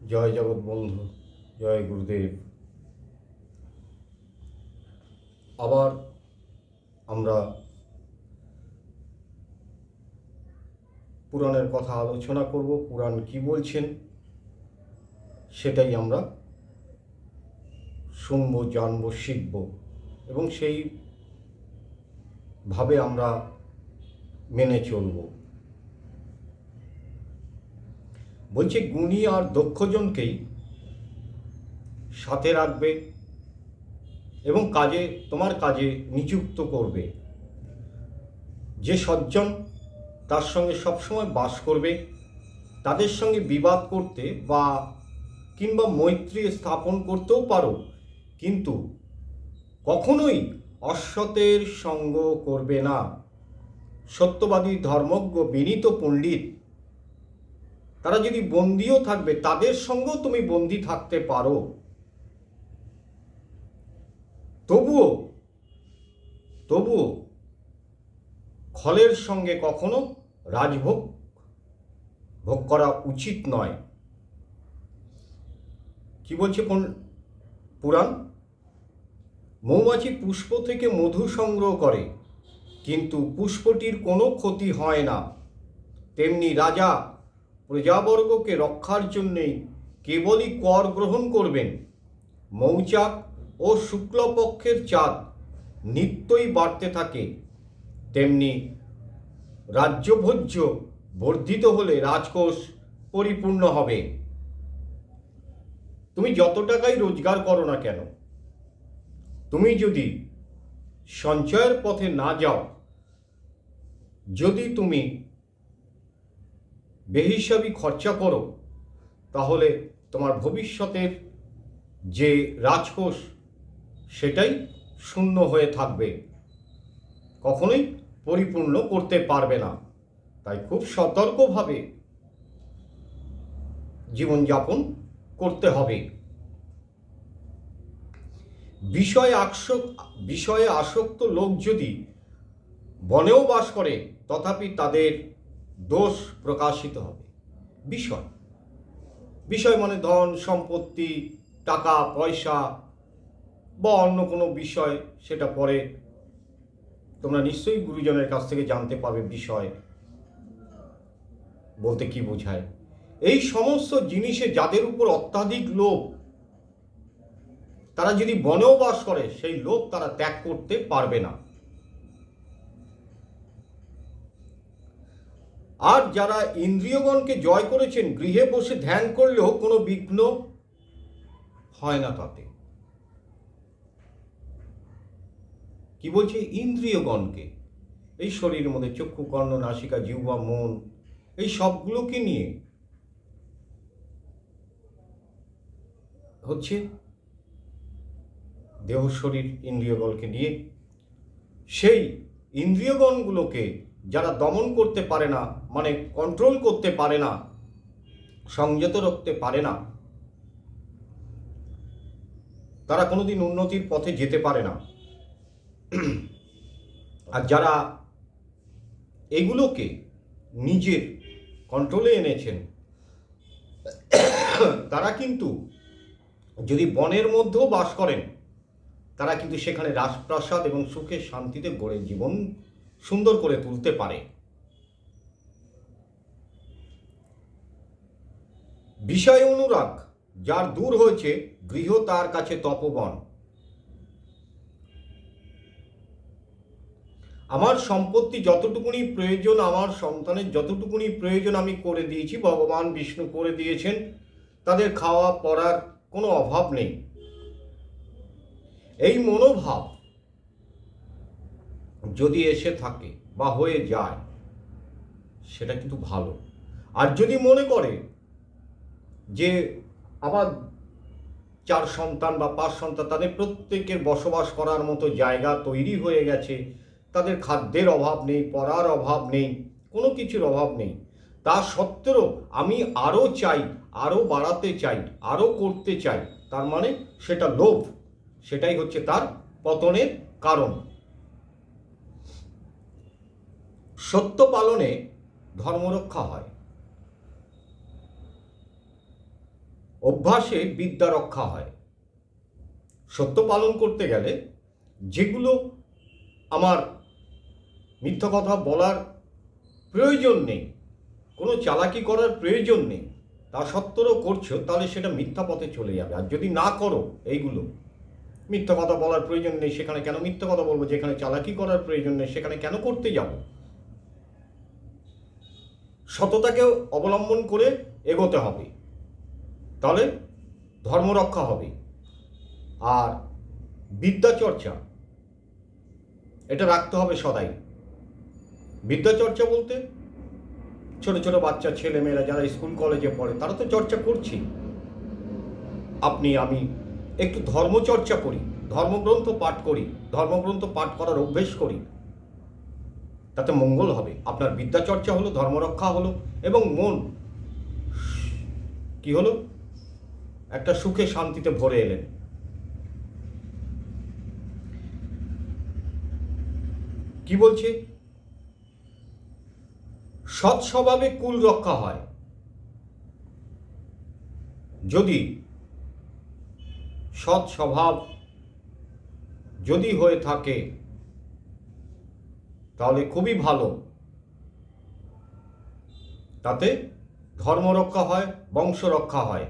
জয় জগৎ বন্ধু, জয় গুরুদেব। আবার আমরা পুরাণের কথা আলোচনা করব। পুরাণ কি বলছেন সেটাই আমরা শুনবো, জানবো, শিখব এবং সেইভাবে আমরা মেনে চলব। বলছে গুণী আর দক্ষজনকেই সাথে রাখবে এবং তোমার কাজে নিযুক্ত করবে। যে সজ্জন তার সঙ্গে সবসময় বাস করবে, তাদের সঙ্গে বিবাদ করতে কিংবা মৈত্রী স্থাপন করতেও পারো, কিন্তু কখনোই অসতের সঙ্গ করবে না। সত্যবাদী, ধর্মজ্ঞ, বিনীত পণ্ডিত তারা যদি বন্দিও থাকবে, তাদের সঙ্গেও তুমি বন্দী থাকতে পারো। তবুও খলের সঙ্গে কখনো রাজভোগ ভোগ করা উচিত নয়। কি বলছে পুরাণ? মৌমাছি পুষ্প থেকে মধু সংগ্রহ করে, কিন্তু পুষ্পটির কোনো ক্ষতি হয় না। তেমনি রাজা প্রজাবর্গকে রক্ষার জন্যেই কেবলই কর গ্রহণ করবেন। মৌচাক ও শুক্লপক্ষের চাঁদ নিত্যই বাড়তে থাকে, তেমনি রাজ্যভোজ্য বর্ধিত হলে রাজকোষ পরিপূর্ণ হবে। তুমি যত টাকাই রোজগার করো না কেন, তুমি যদি সঞ্চয়ের পথে না যাও, যদি তুমি বেহিসাবি খরচা করো, তাহলে তোমার ভবিষ্যতের যে রাজকোষ সেটাই শূন্য হয়ে থাকবে, কখনোই পরিপূর্ণ করতে পারবে না। তাই খুব সতর্কভাবে জীবনযাপন করতে হবে। বিষয়ে আসক্ত লোক যদি বনেও বাস করে, তথাপি তাদের দোষ প্রকাশিত হবে। বিষয় মানে ধন সম্পত্তি, টাকা পয়সা বা অন্য কোনো বিষয়, সেটা পরে তোমরা নিশ্চয়ই গুরুজনের কাছ থেকে জানতে পারবে বিষয় বলতে কি বোঝায়। এই সমস্ত জিনিসে যাদের উপর অত্যাধিক লোভ, তারা যদি বনেও বাস করে, সেই লোভ তারা ত্যাগ করতে পারবে না। আর যারা ইন্দ্রিয়গণকে জয় করেছেন, গৃহে বসে ধ্যান করলেও কোনো বিঘ্ন হয় না তাতে। কি বলছে? ইন্দ্রিয়গণকে, এই শরীরের মধ্যে চক্ষু, কর্ণ, নাসিকা, জিহ্বা, মন, এই সবগুলোকে নিয়ে হচ্ছে দেহ, শরীর, ইন্দ্রিয়গণকে নিয়ে, সেই ইন্দ্রিয়গণগুলোকে যারা দমন করতে পারে না, মানে কন্ট্রোল করতে পারে না, সংযত রাখতে পারে না, তারা কোনোদিন উন্নতির পথে যেতে পারে না। আর যারা এগুলোকে নিজের কন্ট্রোলে এনেছেন, তারা কিন্তু যদি বনের মধ্যেও বাস করেন, তারা কিন্তু সেখানে রাজপ্রাসাদ এবং সুখে শান্তিতে গড়ে জীবন সুন্দর করে তুলতে পারে। বিষয় অনুরাগ যার দূর হয়েছে, গৃহ তার কাছে তপবন। আমার সম্পত্তি যতটুকুনি প্রয়োজন, আমার সন্তানের যতটুকুনি প্রয়োজন আমি করে দিয়েছি, ভগবান বিষ্ণু করে দিয়েছেন, তাদের খাওয়া পড়ার কোনো অভাব নেই। এই মনোভাব যদি এসে থাকে বা হয়ে যায়, সেটা কিন্তু ভালো। আর যদি মনে করে যে আবার 4 সন্তান বা 5 সন্তান, তাদের প্রত্যেকের বসবাস করার মতো জায়গা তৈরি হয়ে গেছে, তাদের খাদ্যের অভাব নেই, পড়ার অভাব নেই, কোনো কিছুর অভাব নেই, তা সত্ত্বেও আমি আরও চাই, আরও বাড়াতে চাই, আরও করতে চাই, তার মানে সেটা লোভ। সেটাই হচ্ছে তার পতনের কারণ। সত্য পালনে ধর্মরক্ষা হয়। অভ্যাসে বিদ্যা রক্ষা হয়। সত্য পালন করতে গেলে যেগুলো আমার মিথ্যা কথা বলার প্রয়োজন নেই, কোনো চালাকি করার প্রয়োজন নেই, তা সত্ত্বেও করছো, তাহলে সেটা মিথ্যা পথে চলে যাবে। আর যদি না করো এইগুলো, মিথ্যা কথা বলার প্রয়োজন নেই সেখানে কেন মিথ্যা কথা বলবো, যেখানে চালাকি করার প্রয়োজন নেই সেখানে কেন করতে যাব। সততাকে অবলম্বন করে এগোতে হবে, তাহলে ধর্ম রক্ষা হবে। আর বিদ্যা চর্চা এটা রাখতে হবে সদাই। বিদ্যা চর্চা বলতে ছোট ছোট বাচ্চা ছেলেমেয়েরা যারা স্কুল কলেজে পড়ে তারা তো চর্চা করছি। আপনি আমি একটু ধর্মচর্চা করি, ধর্মগ্রন্থ পাঠ করি, ধর্মগ্রন্থ পাঠ করার অভ্যেস করি, তাতে মঙ্গল হবে। আপনার বিদ্যা চর্চা হলো, ধর্মরক্ষা হলো, এবং মন কি হলো, একটা সুখে শান্তিতে ভরে এলেন। কি বলছে, সৎ স্বভাবে কুল রক্ষা হয়। যদি সৎ স্বভাব যদি হয়ে থাকে তাহলে খুবই ভালো, তাতে ধর্ম রক্ষা হয়, বংশ রক্ষা হয়।